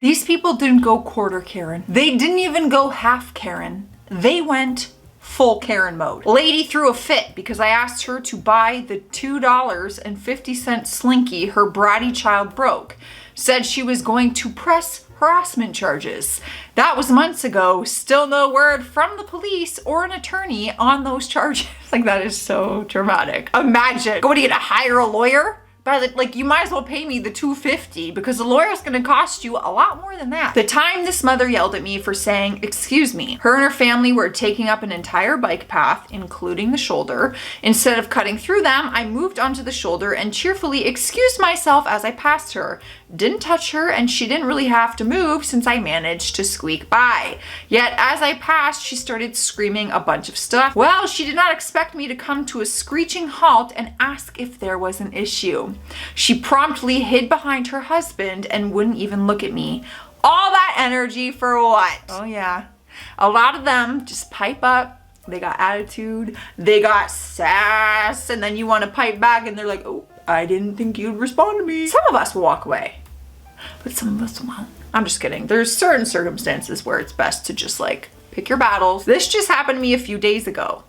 These people didn't go quarter Karen. They didn't even go half Karen. They went full Karen mode. Lady threw a fit because I asked her to buy the $2.50 Slinky her bratty child broke. Said she was going to press harassment charges. That was months ago. Still no word from the police or an attorney on those charges. Like, that is so dramatic. Imagine, what are you gonna hire a lawyer? But like, you might as well pay me the $2.50 because the lawyer's gonna cost you a lot more than that. The time this mother yelled at me for saying, excuse me, her and her family were taking up an entire bike path, including the shoulder. Instead of cutting through them, I moved onto the shoulder and cheerfully excused myself as I passed her. Didn't touch her, and she didn't really have to move since I managed to squeak by. Yet as I passed, she started screaming a bunch of stuff. Well, she did not expect me to come to a screeching halt and ask if there was an issue. She promptly hid behind her husband and wouldn't even look at me. All that energy for what? Oh yeah. A lot of them just pipe up. They got attitude. They got sass. And then you want to pipe back and they're like, oh, I didn't think you'd respond to me. Some of us will walk away, but some of us won't. I'm just kidding. There's certain circumstances where it's best to just like pick your battles. This just happened to me a few days ago.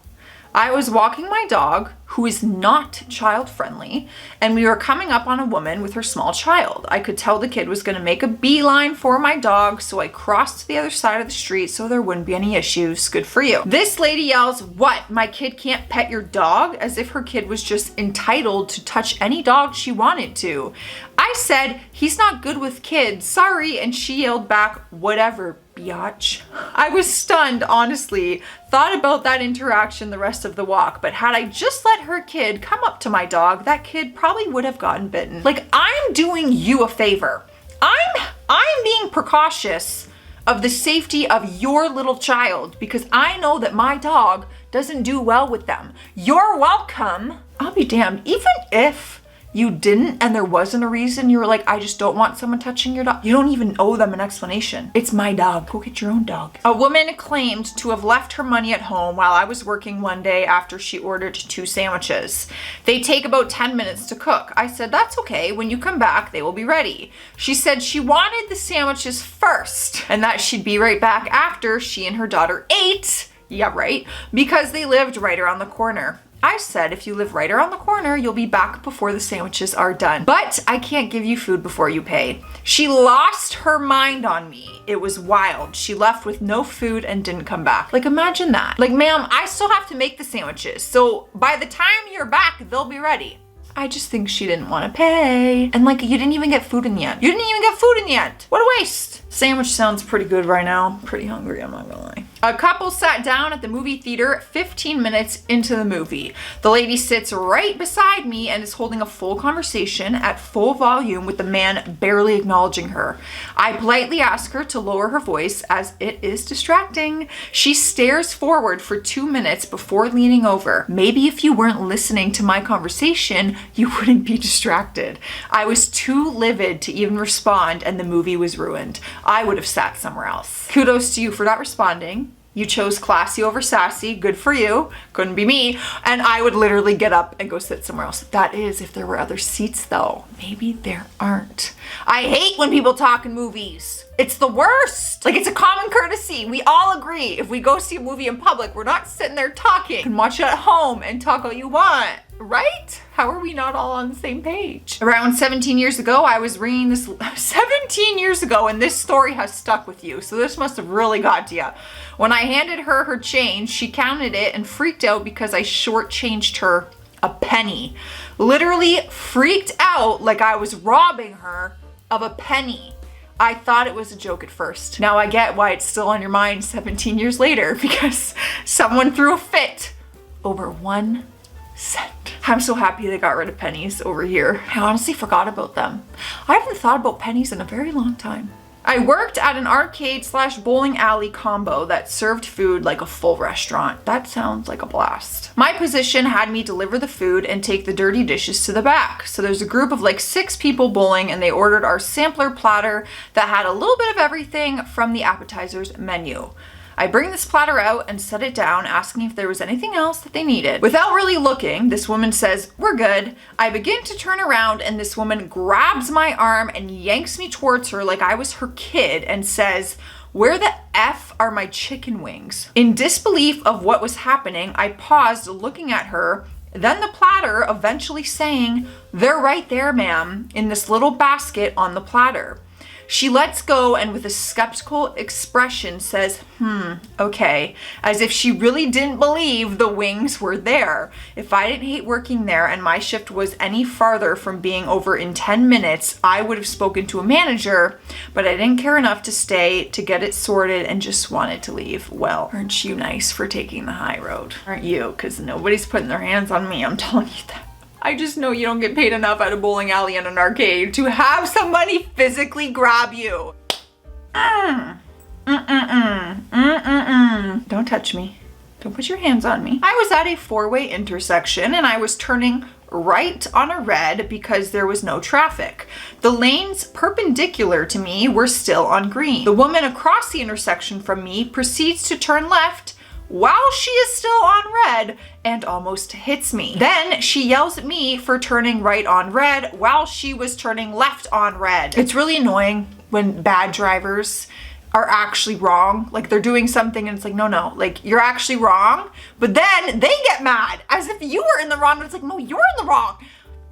I was walking my dog, who is not child friendly, and we were coming up on a woman with her small child. I could tell the kid was gonna make a beeline for my dog, so I crossed to the other side of the street so there wouldn't be any issues. Good for you. This lady yells, what, my kid can't pet your dog? As if her kid was just entitled to touch any dog she wanted to. I said, he's not good with kids, sorry, and she yelled back, whatever, biatch. I was stunned, honestly. Thought about that interaction the rest of the walk, but had I just let her kid come up to my dog, that kid probably would have gotten bitten. Like, I'm doing you a favor. I'm being precautious of the safety of your little child because I know that my dog doesn't do well with them. You're welcome. I'll be damned. Even if you didn't and there wasn't a reason, you were like, I just don't want someone touching your dog. You don't even owe them an explanation. It's my dog. Go get your own dog. A woman claimed to have left her money at home while I was working one day after she ordered 2 sandwiches. They take about 10 minutes to cook. I said, that's okay. When you come back, they will be ready. She said she wanted the sandwiches first and that she'd be right back after she and her daughter ate. Yeah, right. Because they lived right around the corner. I said, if you live right around the corner, you'll be back before the sandwiches are done. But I can't give you food before you pay. She lost her mind on me. It was wild. She left with no food and didn't come back. Like, imagine that. Like, ma'am, I still have to make the sandwiches. So by the time you're back, they'll be ready. I just think she didn't want to pay. And like, you didn't even get food in the end. You didn't even get food in the end. What a waste. Sandwich sounds pretty good right now. Pretty hungry, I'm not gonna lie. A couple sat down at the movie theater 15 minutes into the movie. The lady sits right beside me and is holding a full conversation at full volume with the man barely acknowledging her. I politely ask her to lower her voice as it is distracting. She stares forward for 2 minutes before leaning over. Maybe if you weren't listening to my conversation, you wouldn't be distracted. I was too livid to even respond and the movie was ruined. I would have sat somewhere else. Kudos to you for not responding. You chose classy over sassy. Good for you. Couldn't be me. And I would literally get up and go sit somewhere else. That is if there were other seats though. Maybe there aren't. I hate when people talk in movies. It's the worst. Like, it's a common courtesy. We all agree. If we go see a movie in public, we're not sitting there talking. You can watch it at home and talk all you want, right? How are we not all on the same page? Around 17 years ago, I was reading this 17 years ago, and this story has stuck with you. So this must have really got to you. When I handed her her change, she counted it and freaked out because I shortchanged her a penny. Literally freaked out like I was robbing her of a penny. I thought it was a joke at first. Now I get why it's still on your mind 17 years later, because someone threw a fit over 1 cent. I'm so happy they got rid of pennies over here. I honestly forgot about them. I haven't thought about pennies in a very long time. I worked at an arcade/bowling alley combo that served food like a full restaurant. That sounds like a blast. My position had me deliver the food and take the dirty dishes to the back. So there's a group of like 6 people bowling and they ordered our sampler platter that had a little bit of everything from the appetizers menu. I bring this platter out and set it down, asking if there was anything else that they needed. Without really looking, this woman says, "We're good." I begin to turn around and this woman grabs my arm and yanks me towards her like I was her kid and says, "Where the F are my chicken wings?" In disbelief of what was happening, I paused looking at her, then the platter eventually saying, "They're right there, ma'am," in this little basket on the platter. She lets go and with a skeptical expression says, okay, as if she really didn't believe the wings were there. If I didn't hate working there and my shift was any farther from being over in 10 minutes, I would have spoken to a manager, but I didn't care enough to stay to get it sorted and just wanted to leave. Well, aren't you nice for taking the high road? Aren't you? Because nobody's putting their hands on me, I'm telling you that. I just know you don't get paid enough at a bowling alley and an arcade to have somebody physically grab you. Don't touch me. Don't put your hands on me. I was at a four-way intersection and I was turning right on a red because there was no traffic. The lanes perpendicular to me were still on green. The woman across the intersection from me proceeds to turn left while she is still on red and almost hits me. Then she yells at me for turning right on red while she was turning left on red. It's really annoying when bad drivers are actually wrong. Like they're doing something and it's like, no, like you're actually wrong. But then they get mad as if you were in the wrong. But it's like, no, you're in the wrong.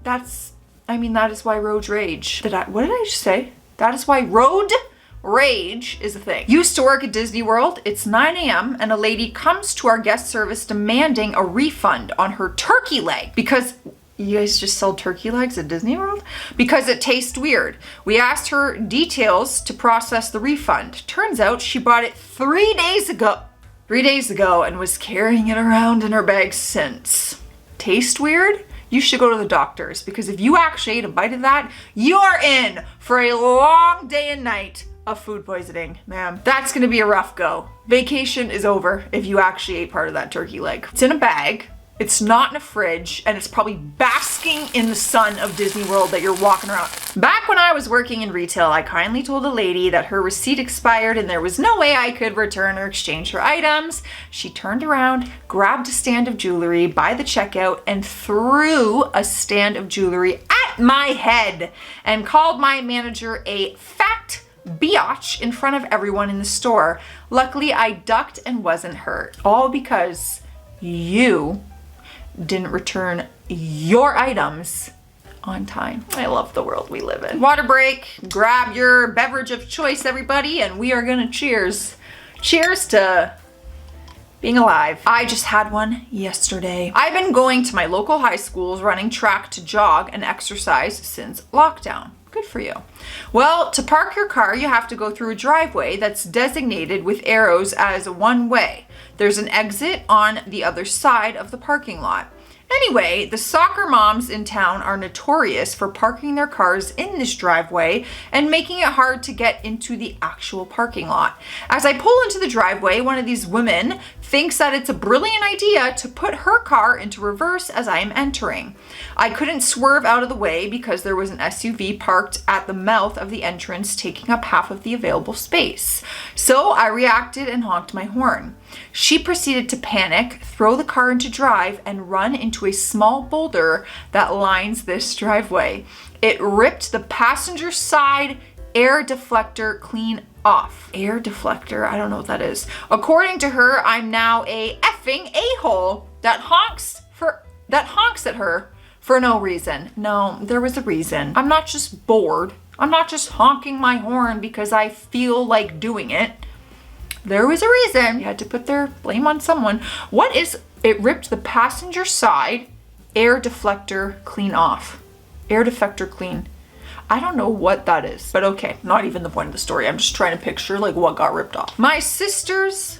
That is why road rage. What did I just say? That is why road rage is a thing. Used to work at Disney World. It's 9 a.m. and a lady comes to our guest service demanding a refund on her turkey leg because you guys just sell turkey legs at Disney World? Because it tastes weird. We asked her details to process the refund. Turns out she bought it 3 days ago. 3 days ago and was carrying it around in her bag since. Taste weird? You should go to the doctors because if you actually ate a bite of that, you are in for a long day and night of food poisoning, ma'am. That's gonna be a rough go. Vacation is over if you actually ate part of that turkey leg. It's in a bag, it's not in a fridge, and it's probably basking in the sun of Disney World that you're walking around. Back when I was working in retail, I kindly told a lady that her receipt expired and there was no way I could return or exchange her items. She turned around, grabbed a stand of jewelry by the checkout and threw a stand of jewelry at my head and called my manager a fat biatch in front of everyone in the store. Luckily, I ducked and wasn't hurt. All because you didn't return your items on time. I love the world we live in. Water break. Grab your beverage of choice, everybody, and we are gonna cheers. Cheers to being alive. I just had one yesterday. I've been going to my local high schools running track to jog and exercise since lockdown. Good for you. Well, to park your car, you have to go through a driveway that's designated with arrows as one way. There's an exit on the other side of the parking lot. Anyway, the soccer moms in town are notorious for parking their cars in this driveway and making it hard to get into the actual parking lot. As I pull into the driveway, one of these women thinks that it's a brilliant idea to put her car into reverse as I am entering. I couldn't swerve out of the way because there was an SUV parked at the mouth of the entrance taking up half of the available space. So I reacted and honked my horn. She proceeded to panic, throw the car into drive, and run into a small boulder that lines this driveway. It ripped the passenger side air deflector clean off. Air deflector? I don't know what that is. According to her, I'm now a effing a-hole that honks at her for no reason. No, there was a reason. I'm not just bored. I'm not just honking my horn because I feel like doing it. There was a reason. You had to put their blame on someone. What is it? Ripped the passenger side air deflector clean off. Air deflector clean. I don't know what that is, but okay, not even the point of the story. I'm just trying to picture like what got ripped off. My sister's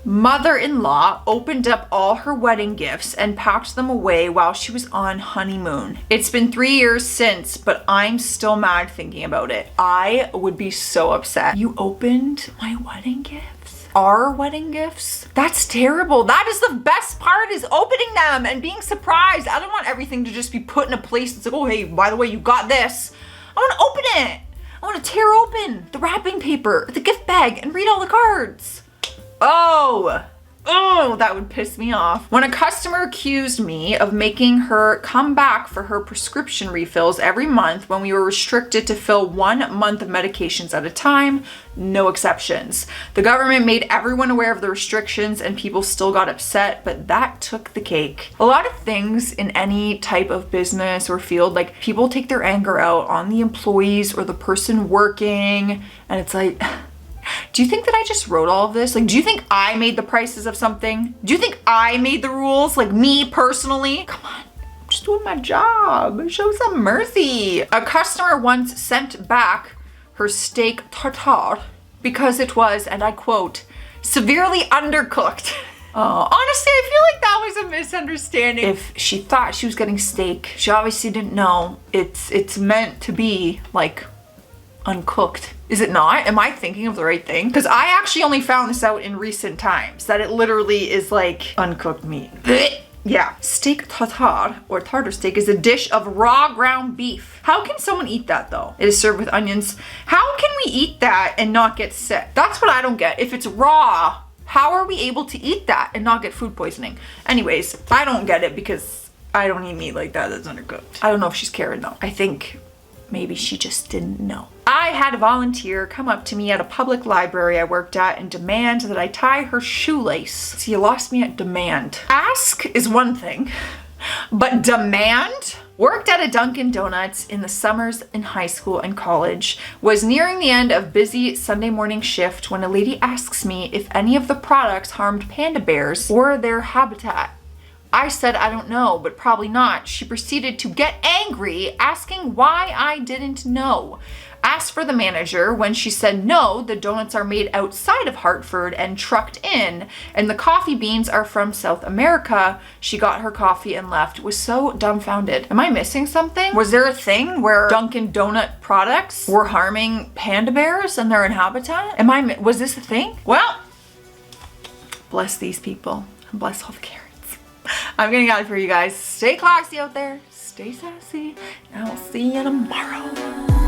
mother-in-law opened up all her wedding gifts and packed them away while she was on honeymoon. It's been 3 years since, but I'm still mad thinking about it. I would be so upset. You opened my wedding gifts? Our wedding gifts? That's terrible. That is the best part, is opening them and being surprised. I don't want everything to just be put in a place that's like, oh, hey, by the way, you got this. I want to open it. I want to tear open the wrapping paper, the gift bag, and read all the cards. Oh, that would piss me off. When a customer accused me of making her come back for her prescription refills every month when we were restricted to fill 1 month of medications at a time, no exceptions. The government made everyone aware of the restrictions and people still got upset, but that took the cake. A lot of things in any type of business or field, like people take their anger out on the employees or the person working, and it's like, do you think that I just wrote all of this? Like, do you think I made the prices of something? Do you think I made the rules? Like, me personally? Come on, I'm just doing my job. Show some mercy. A customer once sent back her steak tartare because it was, and I quote, severely undercooked. Honestly, I feel like that was a misunderstanding. If she thought she was getting steak, she obviously didn't know it's meant to be like uncooked. Is it not? Am I thinking of the right thing? Because I actually only found this out in recent times, that it literally is like uncooked meat. Yeah. Steak tartare, or tartar steak, is a dish of raw ground beef. How can someone eat that though? It is served with onions. How can we eat that and not get sick? That's what I don't get. If it's raw, how are we able to eat that and not get food poisoning? Anyways, I don't get it because I don't eat meat like that that's undercooked. I don't know if she's Karen though. I think maybe she just didn't know. I had a volunteer come up to me at a public library I worked at and demand that I tie her shoelace. See, you lost me at demand. Ask is one thing, but demand? Worked at a Dunkin Donuts in the summers in high school and college. Was nearing the end of busy Sunday morning shift when a lady asks me if any of the products harmed panda bears or their habitat. I said, I don't know, but probably not. She proceeded to get angry, asking why I didn't know. Asked for the manager. When she said no, the donuts are made outside of Hartford and trucked in, and the coffee beans are from South America. She got her coffee and left. Was so dumbfounded. Am I missing something? Was there a thing where Dunkin Donut products were harming panda bears and their habitat? Was this a thing? Well, bless these people and bless all the Karens. I'm getting out of here, you guys. Stay classy out there. Stay sassy. And I will see you tomorrow.